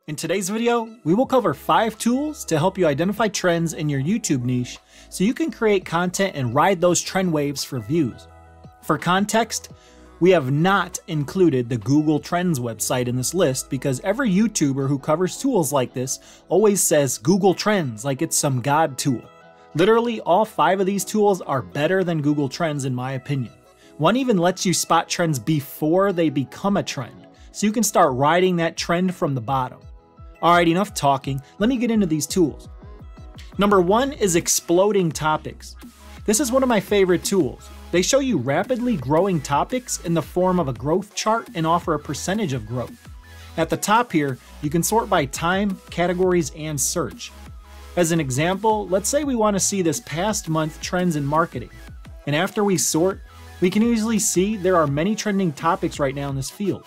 In today's video, we will cover 5 tools to help you identify trends in your YouTube niche so you can create content and ride those trend waves for views. For context, we have not included the Google Trends website in this list because every YouTuber who covers tools like this always says Google Trends like it's some god tool. Literally, all 5 of these tools are better than Google Trends in my opinion. One even lets you spot trends before they become a trend, so you can start riding that trend from the bottom. Alright, enough talking, let me get into these tools. Number 1 is Exploding Topics. This is one of my favorite tools. They show you rapidly growing topics in the form of a growth chart and offer a percentage of growth. At the top here, you can sort by time, categories, and search. As an example, let's say we want to see this past month trends in marketing. And after we sort, we can easily see there are many trending topics right now in this field.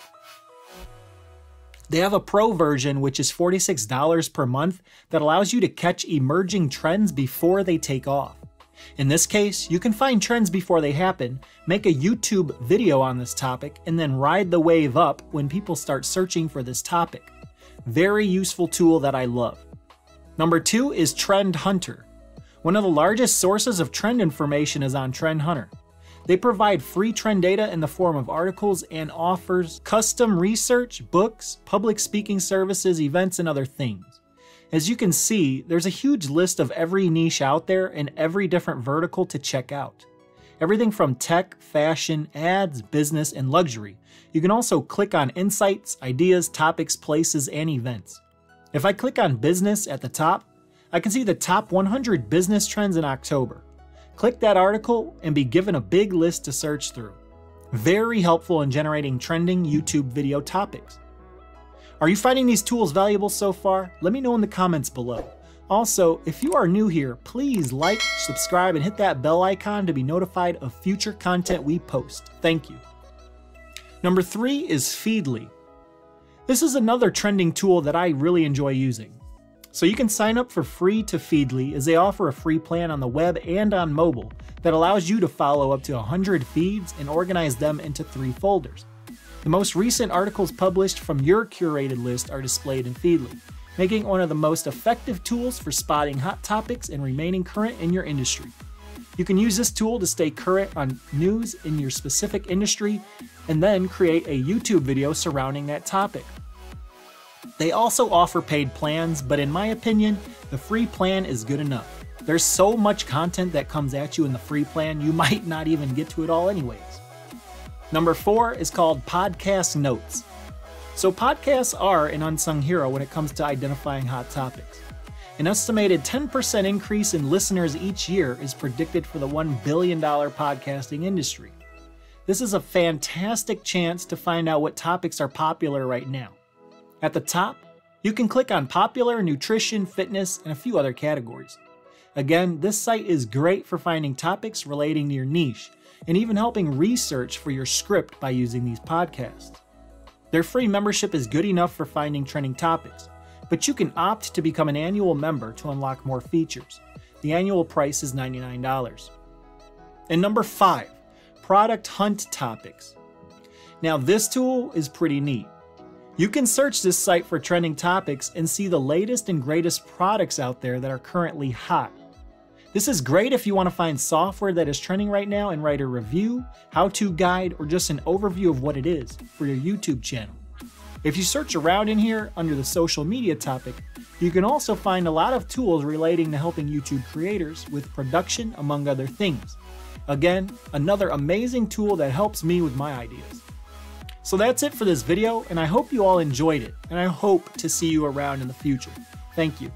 They have a pro version, which is $46 per month, that allows you to catch emerging trends before they take off. In this case, you can find trends before they happen, make a YouTube video on this topic, and then ride the wave up when people start searching for this topic. Very useful tool that I love. Number 2 is Trend Hunter. One of the largest sources of trend information is on Trend Hunter. They provide free trend data in the form of articles and offers custom research, books, public speaking services, events, and other things. As you can see, there's a huge list of every niche out there and every different vertical to check out. Everything from tech, fashion, ads, business, and luxury. You can also click on insights, ideas, topics, places, and events. If I click on business at the top, I can see the top 100 business trends in October. Click that article and be given a big list to search through. Very helpful in generating trending YouTube video topics. Are you finding these tools valuable so far? Let me know in the comments below. Also, if you are new here, please like, subscribe, and hit that bell icon to be notified of future content we post. Thank you. Number 3 is Feedly. This is another trending tool that I really enjoy using. So you can sign up for free to Feedly as they offer a free plan on the web and on mobile that allows you to follow up to 100 feeds and organize them into 3 folders. The most recent articles published from your curated list are displayed in Feedly, making it one of the most effective tools for spotting hot topics and remaining current in your industry. You can use this tool to stay current on news in your specific industry and then create a YouTube video surrounding that topic. They also offer paid plans, but in my opinion, the free plan is good enough. There's so much content that comes at you in the free plan, you might not even get to it all anyways. Number 4 is called Podcast Notes. So podcasts are an unsung hero when it comes to identifying hot topics. An estimated 10% increase in listeners each year is predicted for the $1 billion podcasting industry. This is a fantastic chance to find out what topics are popular right now. At the top, you can click on popular, nutrition, fitness, and a few other categories. Again, this site is great for finding topics relating to your niche and even helping research for your script by using these podcasts. Their free membership is good enough for finding trending topics, but you can opt to become an annual member to unlock more features. The annual price is $99. And number 5, Product Hunt Topics. Now this tool is pretty neat. You can search this site for trending topics and see the latest and greatest products out there that are currently hot. This is great if you want to find software that is trending right now and write a review, how-to guide, or just an overview of what it is for your YouTube channel. If you search around in here under the social media topic, you can also find a lot of tools relating to helping YouTube creators with production, among other things. Again, another amazing tool that helps me with my ideas. So that's it for this video, and I hope you all enjoyed it, and I hope to see you around in the future. Thank you.